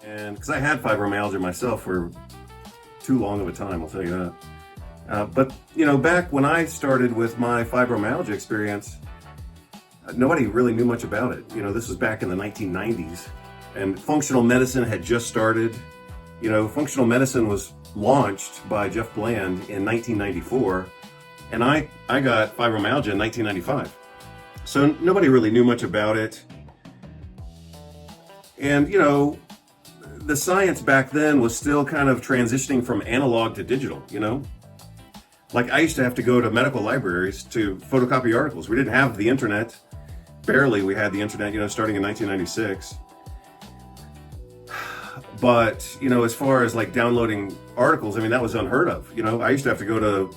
And because I had fibromyalgia myself for too long of a time, I'll tell you that. But you know, back when I started with my fibromyalgia experience, nobody really knew much about it. You know, this was back in the 1990s, and functional medicine had just started. You know, functional medicine was launched by Jeff Bland in 1994, and I got fibromyalgia in 1995. So nobody really knew much about it. And, you know, the science back then was still kind of transitioning from analog to digital, you know? Like, I used to have to go to medical libraries to photocopy articles. We didn't have the internet. Barely we had the internet, you know, starting in 1996. But, you know, as far as like downloading articles, I mean, that was unheard of. You know, I used to have to go to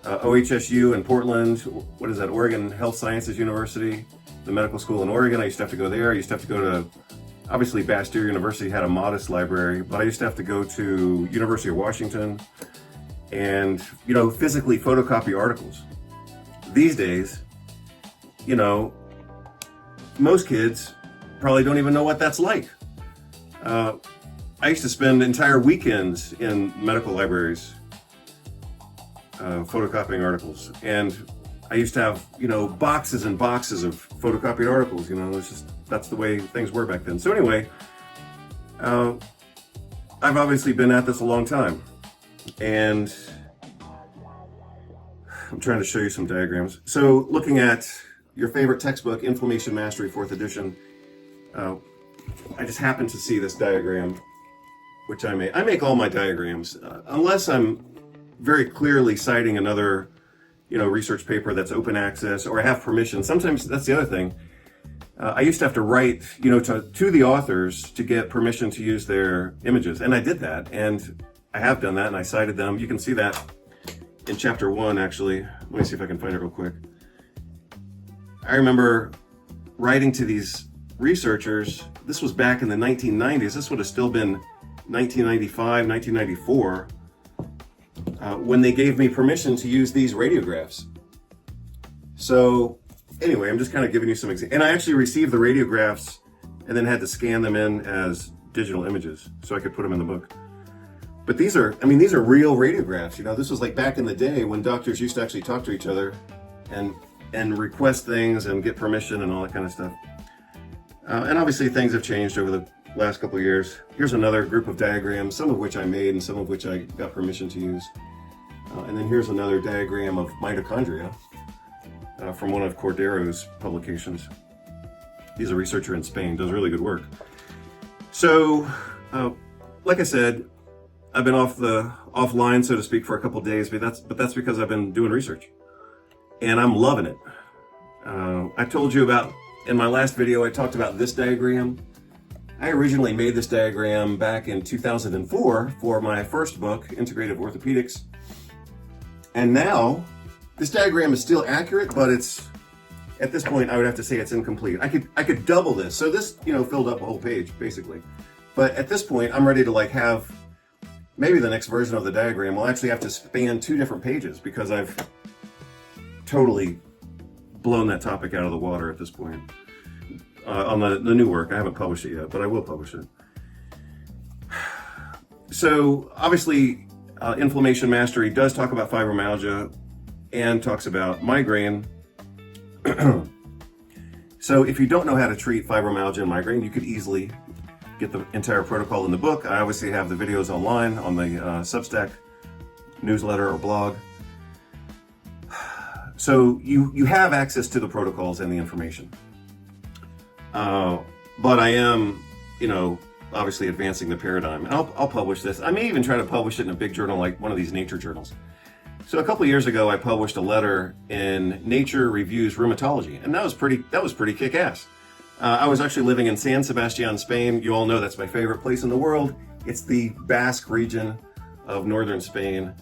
OHSU in Portland, what is that, Oregon Health Sciences University, the medical school in Oregon. I used to have to go there. I used to have to go to, obviously Bastyr University had a modest library, but I used to have to go to University of Washington and, you know, physically photocopy articles. These days, you know, most kids probably don't even know what that's like. I used to spend entire weekends in medical libraries photocopying articles, and I used to have, you know, boxes and boxes of photocopied articles. You know, it's just, that's the way things were back then. So anyway, I've obviously been at this a long time, and I'm trying to show you some diagrams. So looking at your favorite textbook, Inflammation Mastery, 4th edition, I just happened to see this diagram, which I make all my diagrams, unless I'm very clearly citing another, you know, research paper that's open access, or I have permission. Sometimes that's the other thing. I used to have to write, you know, to the authors to get permission to use their images, and I did that, and I have done that, and I cited them. You can see that in chapter 1, actually. Let me see if I can find it real quick. I remember writing to these researchers. This was back in the 1990s. This would have still been 1995, 1994, when they gave me permission to use these radiographs. So anyway, I'm just kind of giving you some examples. And I actually received the radiographs and then had to scan them in as digital images so I could put them in the book. But these are, I mean, these are real radiographs. You know, this was like back in the day when doctors used to actually talk to each other and request things and get permission and all that kind of stuff. And obviously things have changed over the last couple of years. Here's another group of diagrams, some of which I made and some of which I got permission to use. And then here's another diagram of mitochondria from one of Cordero's publications. He's a researcher in Spain, does really good work. So, like I said, I've been offline, so to speak, for a couple of days, but that's because I've been doing research, and I'm loving it. I told you about, in my last video, I talked about this diagram. I originally made this diagram back in 2004 for my first book, Integrative Orthopedics. And now, this diagram is still accurate, but it's, at this point, I would have to say it's incomplete. I could double this. So this, you know, filled up a whole page, basically. But at this point, I'm ready to like have, maybe the next version of the diagram will actually have to span 2 different pages, because I've totally blown that topic out of the water at this point. On the new work, I haven't published it yet, but I will publish it. So obviously, Inflammation Mastery does talk about fibromyalgia and talks about migraine. So if you don't know how to treat fibromyalgia and migraine, you could easily get the entire protocol in the book. I obviously have the videos online on the Substack newsletter or blog. So you have access to the protocols and the information. But I am, you know, obviously advancing the paradigm. And I'll publish this. I may even try to publish it in a big journal like one of these nature journals. So a couple of years ago, I published a letter in Nature Reviews Rheumatology, and that was pretty kick-ass. I was actually living in San Sebastian, Spain. You all know that's my favorite place in the world. It's the Basque region of northern Spain.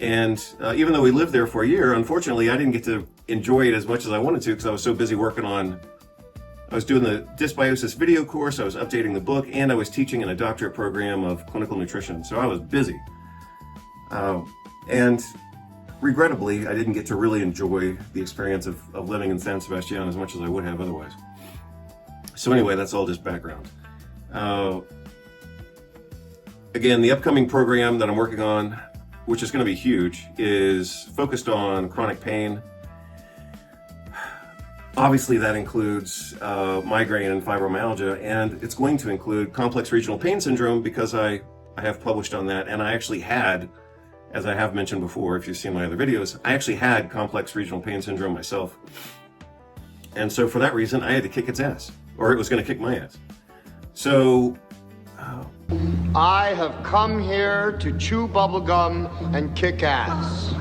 And even though we lived there for a year, unfortunately, I didn't get to enjoy it as much as I wanted to because I was so busy working on, I was doing the dysbiosis video course, I was updating the book, and I was teaching in a doctorate program of clinical nutrition. So I was busy. And regrettably, I didn't get to really enjoy the experience of living in San Sebastian as much as I would have otherwise. So anyway, that's all just background. again, the upcoming program that I'm working on, which is going to be huge, is focused on chronic pain. Obviously, that includes migraine and fibromyalgia, and it's going to include complex regional pain syndrome because I have published on that, and I actually had, as I have mentioned before, if you've seen my other videos, I actually had complex regional pain syndrome myself. And so for that reason, I had to kick its ass, or it was going to kick my ass. So, I have come here to chew bubblegum and kick ass.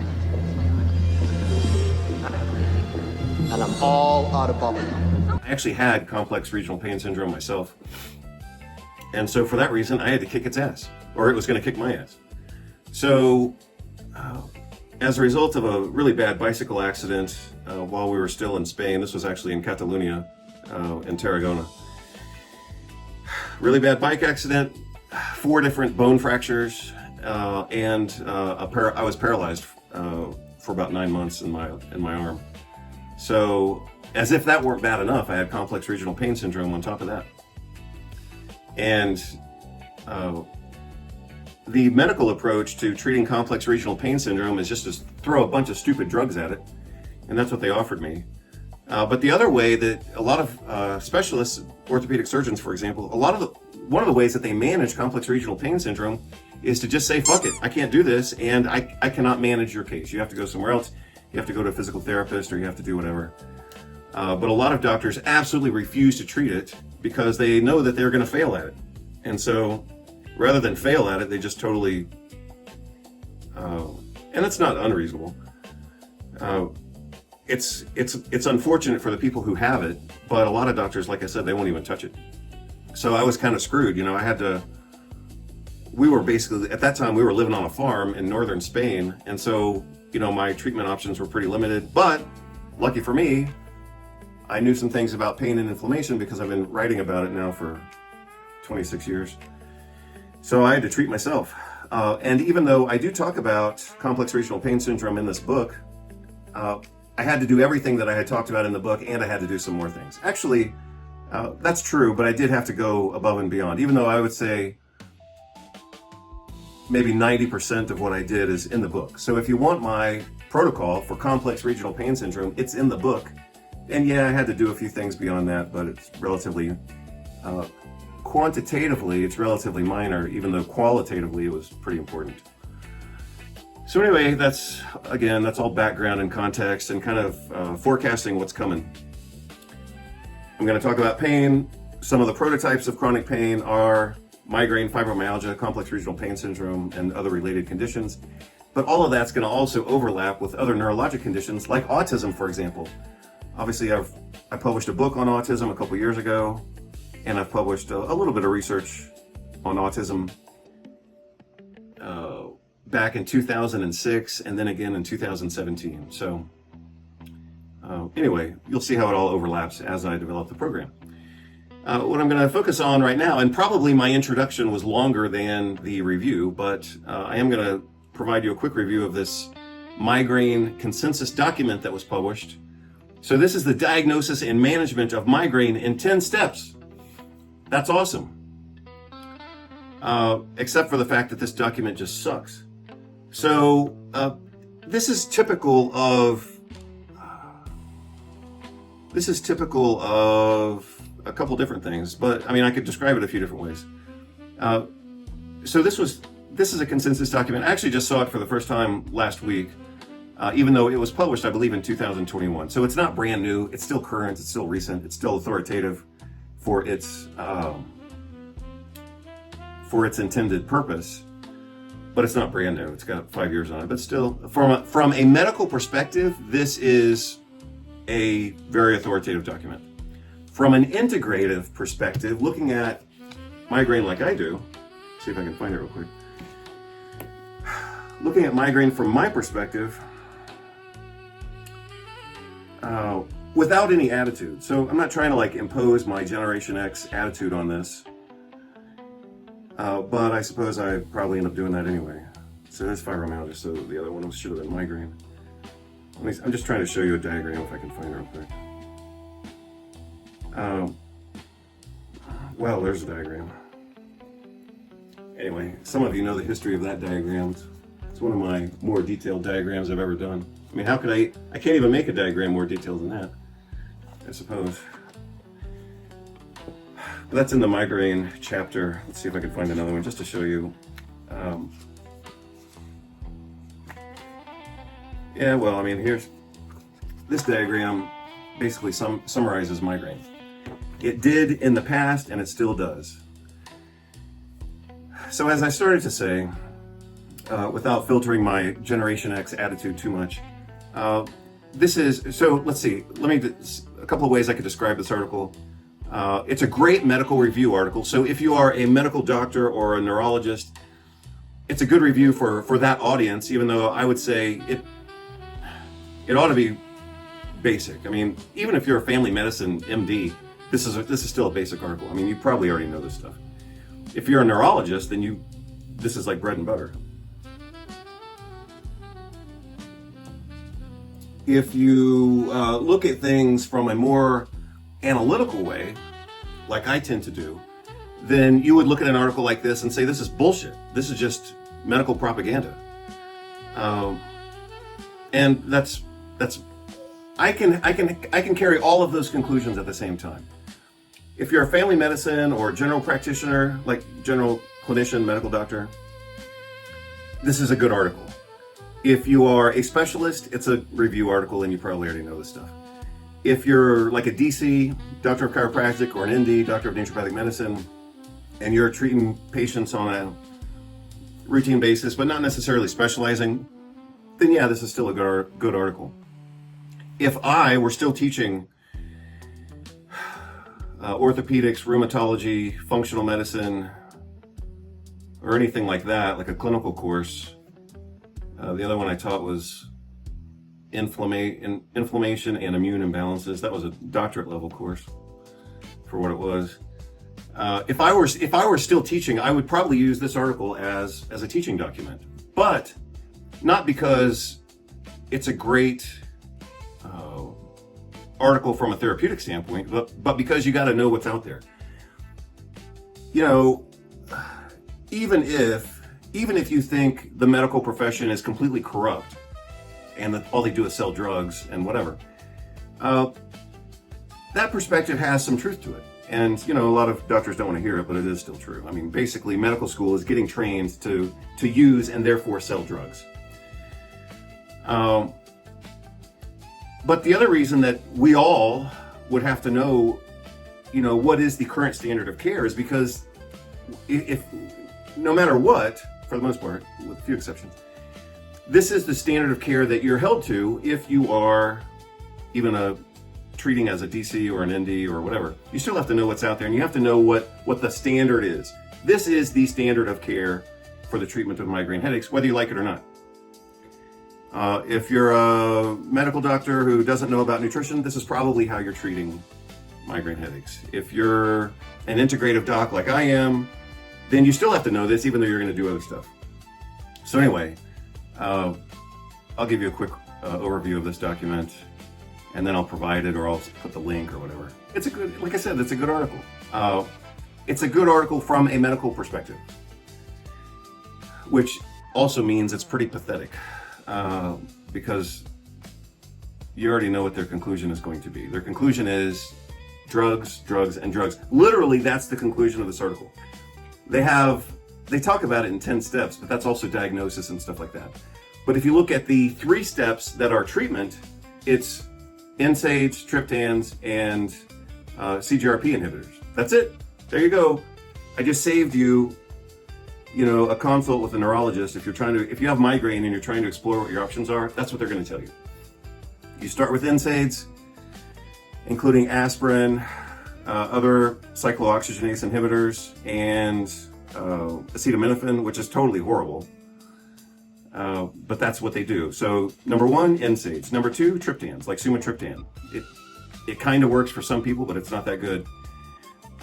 And I'm all out of bubblegum. I actually had complex regional pain syndrome myself. And so for that reason, I had to kick its ass, or it was going to kick my ass. So, as a result of a really bad bicycle accident while we were still in Spain, this was actually in Catalonia, in Tarragona. Really bad bike accident, 4 different bone fractures, and I was paralyzed for about 9 months in my arm. So, as if that weren't bad enough, I had complex regional pain syndrome on top of that. And the medical approach to treating complex regional pain syndrome is just to throw a bunch of stupid drugs at it, and that's what they offered me. But the other way that a lot of specialists, orthopedic surgeons, for example, one of the ways that they manage complex regional pain syndrome is to just say, fuck it, I can't do this, and I cannot manage your case. You have to go somewhere else. You have to go to a physical therapist, or you have to do whatever. But a lot of doctors absolutely refuse to treat it because they know that they're going to fail at it. And so rather than fail at it, they just totally, and that's not unreasonable. It's unfortunate for the people who have it, but a lot of doctors, like I said, they won't even touch it. So I was kind of screwed, you know. We were basically, at that time, we were living on a farm in northern Spain, and so, you know, my treatment options were pretty limited, but lucky for me, I knew some things about pain and inflammation because I've been writing about it now for 26 years. So I had to treat myself. And even though I do talk about complex regional pain syndrome in this book, I had to do everything that I had talked about in the book, and I had to do some more things. Actually, that's true, but I did have to go above and beyond, even though I would say maybe 90% of what I did is in the book. So if you want my protocol for complex regional pain syndrome, it's in the book. And yeah, I had to do a few things beyond that, but it's relatively, quantitatively, it's relatively minor, even though qualitatively it was pretty important. So anyway, that's all background and context and kind of forecasting what's coming. I'm going to talk about pain. Some of the prototypes of chronic pain are migraine, fibromyalgia, complex regional pain syndrome, and other related conditions. But all of that's going to also overlap with other neurologic conditions like autism, for example. Obviously, I published a book on autism a couple years ago, and I've published a little bit of research on autism back in 2006 and then again in 2017. So anyway, you'll see how it all overlaps as I develop the program. What I'm going to focus on right now, and probably my introduction was longer than the review, but I am going to provide you a quick review of this migraine consensus document that was published. So this is the diagnosis and management of migraine in 10 steps. That's awesome. Except for the fact that this document just sucks. So this is typical of a couple different things, but I mean, I could describe it a few different ways. So this is a consensus document. I actually just saw it for the first time last week, even though it was published, I believe, in 2021. So it's not brand new. It's still current. It's still recent. It's still authoritative for its intended purpose, but it's not brand new. It's got 5 years on it, but still, from a medical perspective, this is a very authoritative document. From an integrative perspective, looking at migraine like I do, see if I can find it real quick. Looking at migraine from my perspective, without any attitude. So I'm not trying to like impose my Generation X attitude on this, but I suppose I probably end up doing that anyway. So that's fibromyalgia, so the other one should have been migraine. I'm just trying to show you a diagram if I can find it real quick. Well, there's a diagram. Anyway, some of you know the history of that diagram. It's one of my more detailed diagrams I've ever done. I mean, how could I can't even make a diagram more detailed than that, I suppose. But that's in the migraine chapter. Let's see if I can find another one just to show you. Yeah, well, I mean, here's this diagram basically summarizes migraine. It did in the past, and it still does. So as I started to say, without filtering my Generation X attitude too much, this is, so let's see, a couple of ways I could describe this article. It's a great medical review article. So if you are a medical doctor or a neurologist, it's a good review for that audience, even though I would say it ought to be basic. I mean, even if you're a family medicine MD, this is still a basic article. I mean, you probably already know this stuff. If you're a neurologist, then this is like bread and butter. If you look at things from a more analytical way, like I tend to do, then you would look at an article like this and say, this is bullshit. This is just medical propaganda. And that's I can carry all of those conclusions at the same time. If you're a family medicine or general practitioner, like general clinician, medical doctor, this is a good article. If you are a specialist, it's a review article and you probably already know this stuff. If you're like a DC, doctor of chiropractic, or an ND, doctor of naturopathic medicine, and you're treating patients on a routine basis, but not necessarily specializing, then yeah, this is still a good article. If I were still teaching orthopedics, rheumatology, functional medicine, or anything like that, like a clinical course, the other one I taught was inflammation and immune imbalances. That was a doctorate level course for what it was. If I were still teaching, I would probably use this article as a teaching document, but not because it's a great article from a therapeutic standpoint, but because you got to know what's out there. You know, even if you think the medical profession is completely corrupt and that all they do is sell drugs and whatever, that perspective has some truth to it. And, you know, a lot of doctors don't want to hear it, but it is still true. I mean, basically, medical school is getting trained to use and therefore sell drugs. But the other reason that we all would have to know, you know, what is the current standard of care is because if no matter what, for the most part, with a few exceptions, this is the standard of care that you're held to if you are even treating as a DC or an ND or whatever. You still have to know what's out there, and you have to know what the standard is. This is the standard of care for the treatment of migraine headaches, whether you like it or not. If you're a medical doctor who doesn't know about nutrition, this is probably how you're treating migraine headaches. If you're an integrative doc like I am, then you still have to know this, even though you're going to do other stuff. So anyway, I'll give you a quick overview of this document, and then I'll provide it, or I'll put the link or whatever. It's a good, like I said, it's a good article. It's a good article from a medical perspective, which also means it's pretty pathetic, because you already know what their conclusion is going to be. Their conclusion is drugs, drugs, and drugs. Literally, that's the conclusion of this article. They talk about it in 10 steps, but that's also diagnosis and stuff like that. But if you look at the 3 steps that are treatment, it's NSAIDs, triptans, and CGRP inhibitors. That's it. There you go. I just saved you, a consult with a neurologist. If you have migraine and you're trying to explore what your options are, that's what they're going to tell you. You start with NSAIDs, including aspirin, other cyclooxygenase inhibitors, and acetaminophen, which is totally horrible. But that's what they do. So number 1, NSAIDs. Number 2, triptans, like sumatriptan. It kind of works for some people, but it's not that good.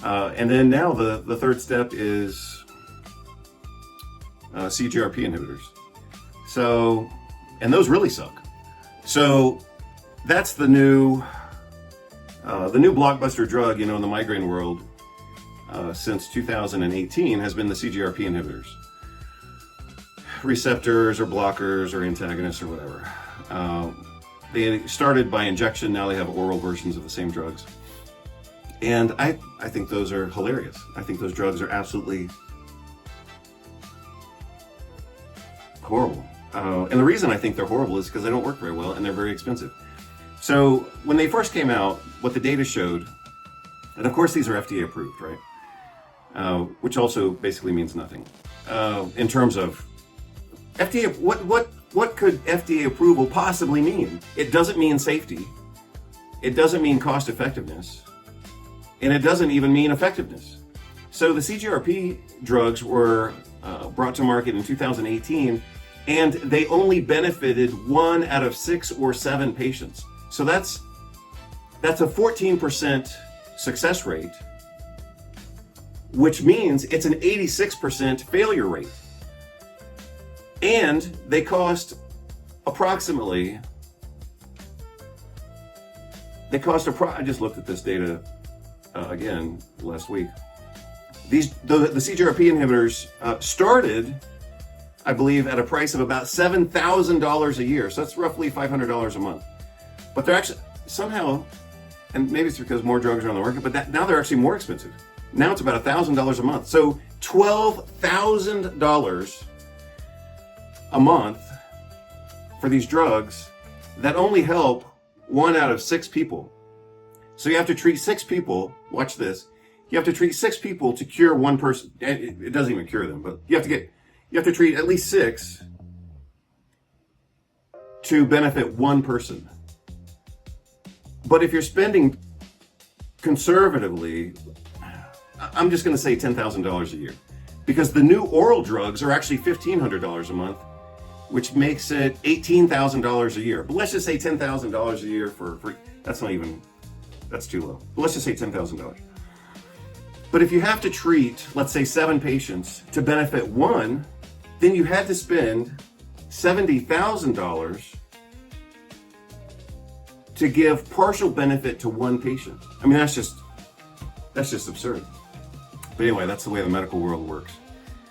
And then now the third step is CGRP inhibitors. So, and those really suck. So that's the new blockbuster drug, in the migraine world. since 2018 has been the CGRP inhibitors. Receptors or blockers or antagonists or whatever. They started by injection, now they have oral versions of the same drugs. And I think those are hilarious. I think those drugs are absolutely horrible. And the reason I think they're horrible is because they don't work very well and they're very expensive. So when they first came out, what the data showed, and of course these are FDA approved, right? Which also basically means nothing. In terms of FDA, what could FDA approval possibly mean? It doesn't mean safety. It doesn't mean cost effectiveness. And it doesn't even mean effectiveness. So the CGRP drugs were brought to market in 2018, and they only benefited 1 out of 6 or 7 patients. So that's a 14% success rate, which means it's an 86% failure rate. And they cost approximately, I just looked at this data again last week. The CGRP inhibitors started, I believe, at a price of about $7,000 a year. So that's roughly $500 a month. But they're actually somehow, and maybe it's because more drugs are on the market, but now they're actually more expensive. Now it's about $1,000 a month. So $12,000 a month for these drugs that only help 1 out of 6 people. So you have to treat 6 people. Watch this. You have to treat 6 people to cure 1 person. It doesn't even cure them, but you have to treat at least 6 to benefit 1 person. But if you're spending conservatively, I'm just going to say $10,000 a year, because the new oral drugs are actually $1,500 a month, which makes it $18,000 a year. But let's just say $10,000 a year for that's too low. But let's just say $10,000. But if you have to treat, let's say 7 patients to benefit 1, then you had to spend $70,000 to give partial benefit to 1 patient. I mean, that's just absurd. But anyway, that's the way the medical world works.